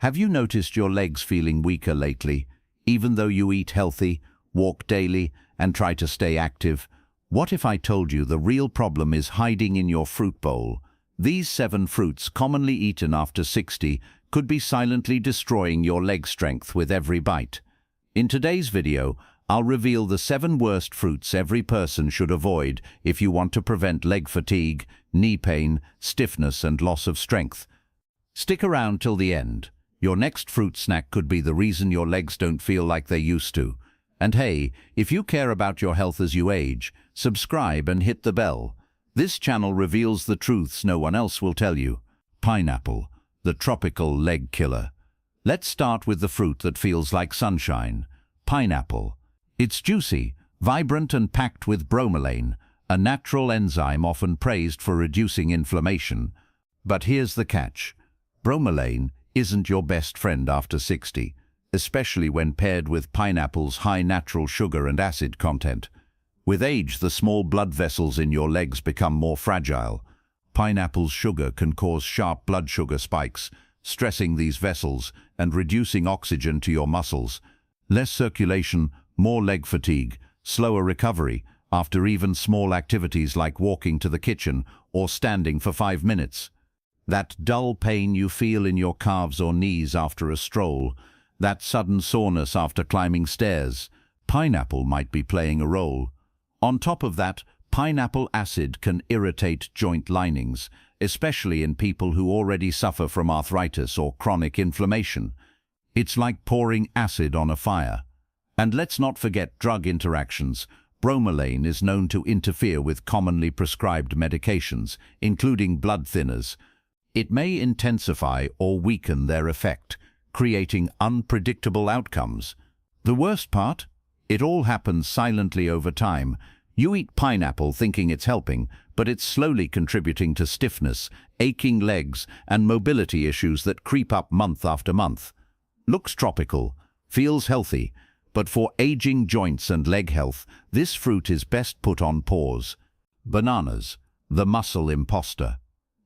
Have you noticed your legs feeling weaker lately, even though you eat healthy, walk daily, and try to stay active? What if I told you the real problem is hiding in your fruit bowl? These 7 fruits, commonly eaten after 60, could be silently destroying your leg strength with every bite. In today's video, I'll reveal the 7 worst fruits every person should avoid if you want to prevent leg fatigue, knee pain, stiffness, and loss of strength. Stick around till the end. Your next fruit snack could be the reason your legs don't feel like they used to. And hey, if you care about your health as you age, subscribe and hit the bell. This channel reveals the truths no one else will tell you. Pineapple, the tropical leg killer. Let's start with the fruit that feels like sunshine. Pineapple. It's juicy, vibrant, and packed with bromelain, a natural enzyme often praised for reducing inflammation. But here's the catch. Bromelain isn't your best friend after 60, especially when paired with pineapple's high natural sugar and acid content. With age, the small blood vessels in your legs become more fragile. Pineapple's sugar can cause sharp blood sugar spikes, stressing these vessels and reducing oxygen to your muscles. Less circulation, more leg fatigue, slower recovery after even small activities like walking to the kitchen or standing for 5 minutes. That dull pain you feel in your calves or knees after a stroll, that sudden soreness after climbing stairs, pineapple might be playing a role. On top of that, pineapple acid can irritate joint linings, especially in people who already suffer from arthritis or chronic inflammation. It's like pouring acid on a fire. And let's not forget drug interactions. Bromelain is known to interfere with commonly prescribed medications, including blood thinners. It may intensify or weaken their effect, creating unpredictable outcomes. The worst part? It all happens silently over time. You eat pineapple thinking it's helping, but it's slowly contributing to stiffness, aching legs, and mobility issues that creep up month after month. Looks tropical, feels healthy, but for aging joints and leg health, this fruit is best put on pause. Bananas, the muscle imposter.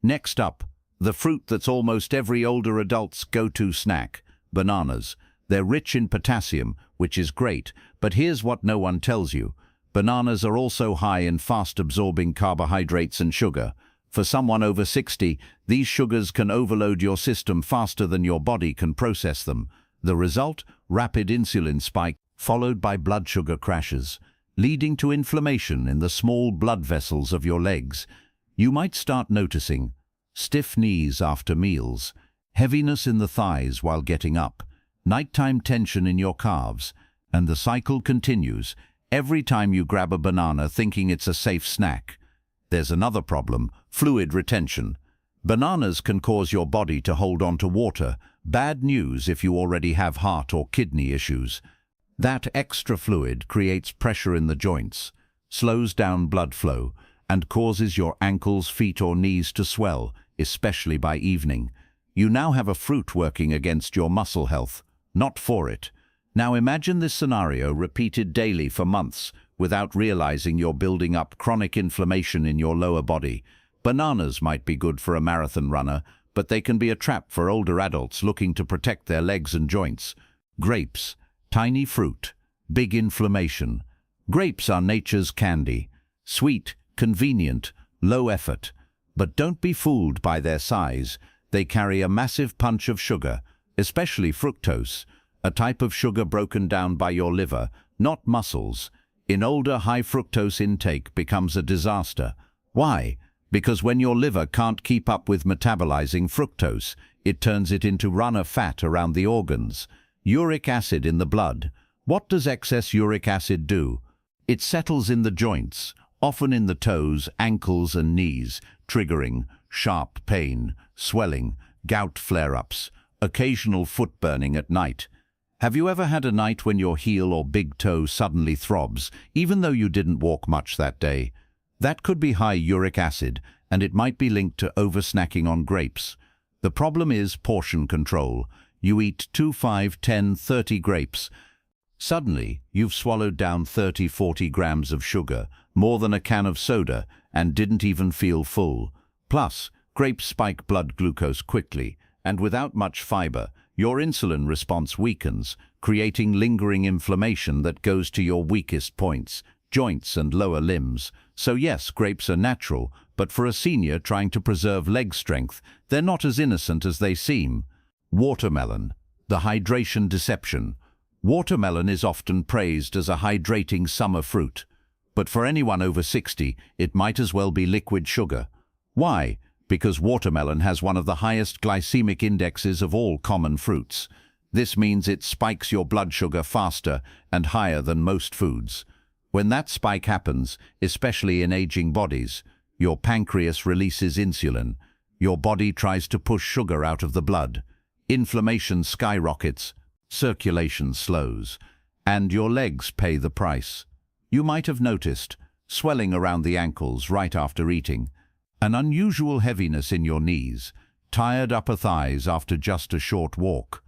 Next up, the fruit that's almost every older adult's go-to snack, bananas. They're rich in potassium, which is great, but here's what no one tells you. Bananas are also high in fast-absorbing carbohydrates and sugar. For someone over 60, these sugars can overload your system faster than your body can process them. The result? Rapid insulin spike, followed by blood sugar crashes, leading to inflammation in the small blood vessels of your legs. You might start noticing stiff knees after meals, heaviness in the thighs while getting up, nighttime tension in your calves, and the cycle continues every time you grab a banana thinking it's a safe snack. There's another problem, fluid retention. Bananas can cause your body to hold on to water, bad news if you already have heart or kidney issues. That extra fluid creates pressure in the joints, slows down blood flow, and causes your ankles, feet, or knees to swell, especially by evening. You now have a fruit working against your muscle health, not for it. Now imagine this scenario repeated daily for months without realizing you're building up chronic inflammation in your lower body. Bananas might be good for a marathon runner, but they can be a trap for older adults looking to protect their legs and joints. Grapes, tiny fruit, big inflammation. Grapes are nature's candy. Sweet, convenient, low effort. But don't be fooled by their size. They carry a massive punch of sugar, especially fructose, a type of sugar broken down by your liver, not muscles. In older, high fructose intake becomes a disaster. Why? Because when your liver can't keep up with metabolizing fructose, it turns it into runner fat around the organs. Uric acid in the blood. What does excess uric acid do? It settles in the joints, often in the toes, ankles, and knees, triggering sharp pain, swelling, gout flare-ups, occasional foot burning at night. Have you ever had a night when your heel or big toe suddenly throbs, even though you didn't walk much that day? That could be high uric acid, and it might be linked to over-snacking on grapes. The problem is portion control. You eat 2, 5, 10, 30 grapes. Suddenly, you've swallowed down 30-40 grams of sugar, more than a can of soda, and didn't even feel full. Plus, grapes spike blood glucose quickly, and without much fiber, your insulin response weakens, creating lingering inflammation that goes to your weakest points, joints and lower limbs. So yes, grapes are natural, but for a senior trying to preserve leg strength, they're not as innocent as they seem. Watermelon, the hydration deception. Watermelon is often praised as a hydrating summer fruit, but for anyone over 60, it might as well be liquid sugar. Why? Because watermelon has one of the highest glycemic indexes of all common fruits. This means it spikes your blood sugar faster and higher than most foods. When that spike happens, especially in aging bodies, your pancreas releases insulin. Your body tries to push sugar out of the blood. Inflammation skyrockets, circulation slows, and your legs pay the price. You might have noticed swelling around the ankles right after eating, an unusual heaviness in your knees, tired upper thighs after just a short walk.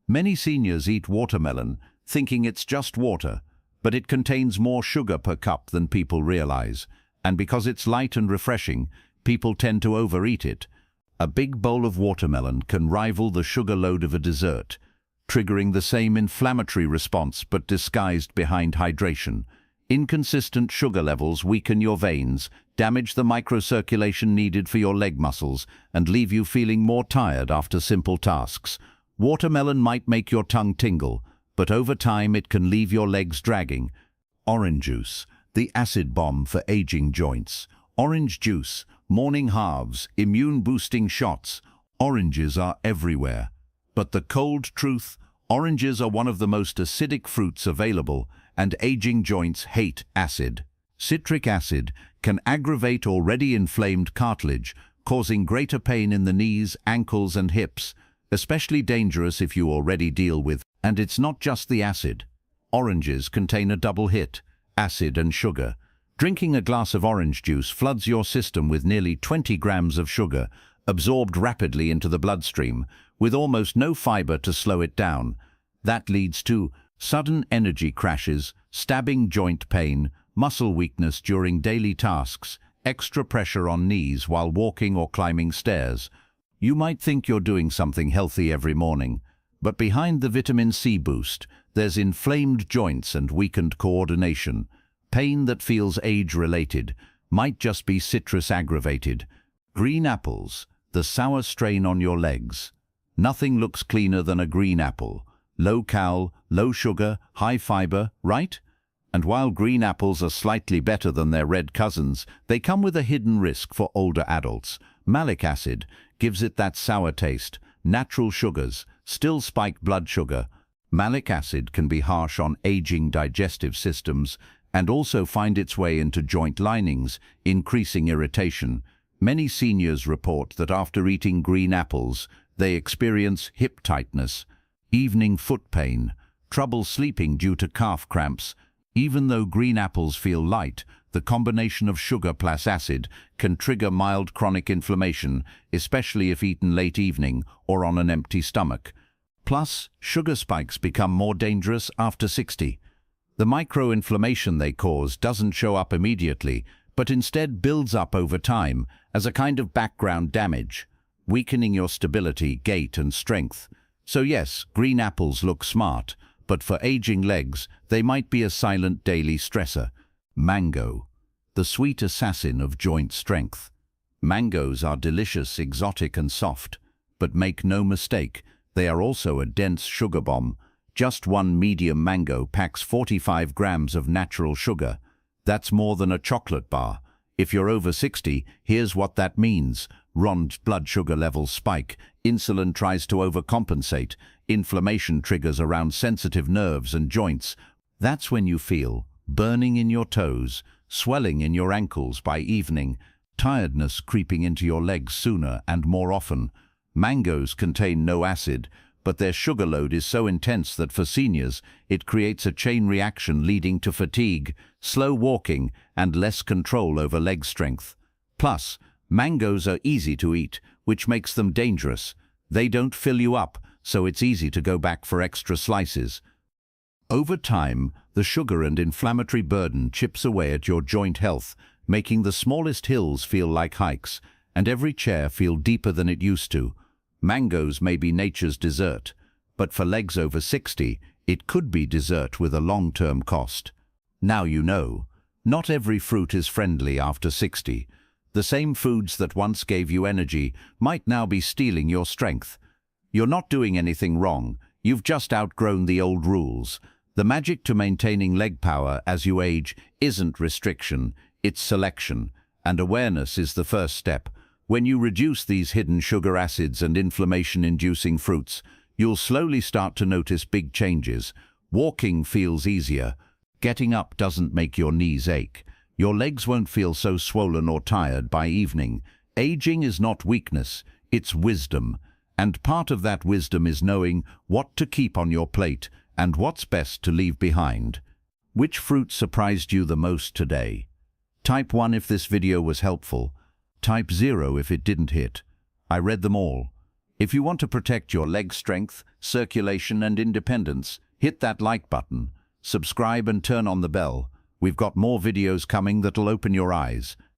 Many seniors eat watermelon thinking it's just water, but it contains more sugar per cup than people realize, and because it's light and refreshing, people tend to overeat it. A big bowl of watermelon can rival the sugar load of a dessert, triggering the same inflammatory response but disguised behind hydration. Inconsistent sugar levels weaken your veins, damage the microcirculation needed for your leg muscles, and leave you feeling more tired after simple tasks. Watermelon might make your tongue tingle, but over time it can leave your legs dragging. Orange juice, the acid bomb for aging joints. Orange juice, morning halves, immune-boosting shots. Oranges are everywhere. But the cold truth, oranges are one of the most acidic fruits available, and aging joints hate acid. Citric acid can aggravate already inflamed cartilage, causing greater pain in the knees, ankles and hips, especially dangerous if you already deal with. And it's not just the acid. Oranges contain a double hit, acid and sugar. Drinking a glass of orange juice floods your system with nearly 20 grams of sugar, absorbed rapidly into the bloodstream, with almost no fiber to slow it down. That leads to sudden energy crashes, stabbing joint pain, muscle weakness during daily tasks, extra pressure on knees while walking or climbing stairs. You might think you're doing something healthy every morning, but behind the vitamin C boost, there's inflamed joints and weakened coordination. Pain that feels age-related might just be citrus aggravated. Green apples, the sour strain on your legs. Nothing looks cleaner than a green apple. Low cal, low sugar, high fiber, right? And while green apples are slightly better than their red cousins, they come with a hidden risk for older adults. Malic acid gives it that sour taste. Natural sugars still spike blood sugar. Malic acid can be harsh on aging digestive systems and also find its way into joint linings, increasing irritation. Many seniors report that after eating green apples, they experience hip tightness, evening foot pain, trouble sleeping due to calf cramps. Even though green apples feel light, the combination of sugar plus acid can trigger mild chronic inflammation, especially if eaten late evening or on an empty stomach. Plus, sugar spikes become more dangerous after 60. The microinflammation they cause doesn't show up immediately, but instead builds up over time as a kind of background damage, weakening your stability, gait and strength. So yes, green apples look smart, but for aging legs, they might be a silent daily stressor. Mango, the sweet assassin of joint strength. Mangoes are delicious, exotic and soft, but make no mistake, they are also a dense sugar bomb. Just one medium mango packs 45 grams of natural sugar. That's more than a chocolate bar. If you're over 60, here's what that means. Blood sugar levels spike, insulin tries to overcompensate, inflammation triggers around sensitive nerves and joints. That's when you feel burning in your toes, swelling in your ankles by evening, tiredness creeping into your legs sooner and more often. Mangoes contain no acid, but their sugar load is so intense that for seniors, it creates a chain reaction leading to fatigue, slow walking, and less control over leg strength. Plus, mangoes are easy to eat, which makes them dangerous. They don't fill you up, so it's easy to go back for extra slices. Over time, the sugar and inflammatory burden chips away at your joint health, making the smallest hills feel like hikes, and every chair feel deeper than it used to. Mangoes may be nature's dessert, but for legs over 60, it could be dessert with a long-term cost. Now you know, not every fruit is friendly after 60. The same foods that once gave you energy might now be stealing your strength. You're not doing anything wrong, you've just outgrown the old rules. The magic to maintaining leg power as you age isn't restriction, it's selection, and awareness is the first step. When you reduce these hidden sugar acids and inflammation-inducing fruits, you'll slowly start to notice big changes. Walking feels easier. Getting up doesn't make your knees ache. Your legs won't feel so swollen or tired by evening. Aging is not weakness, it's wisdom. And part of that wisdom is knowing what to keep on your plate and what's best to leave behind. Which fruit surprised you the most today? Type 1 if this video was helpful. Type 0 if it didn't hit. I read them all. If you want to protect your leg strength, circulation and independence, hit that like button. Subscribe and turn on the bell. We've got more videos coming that'll open your eyes.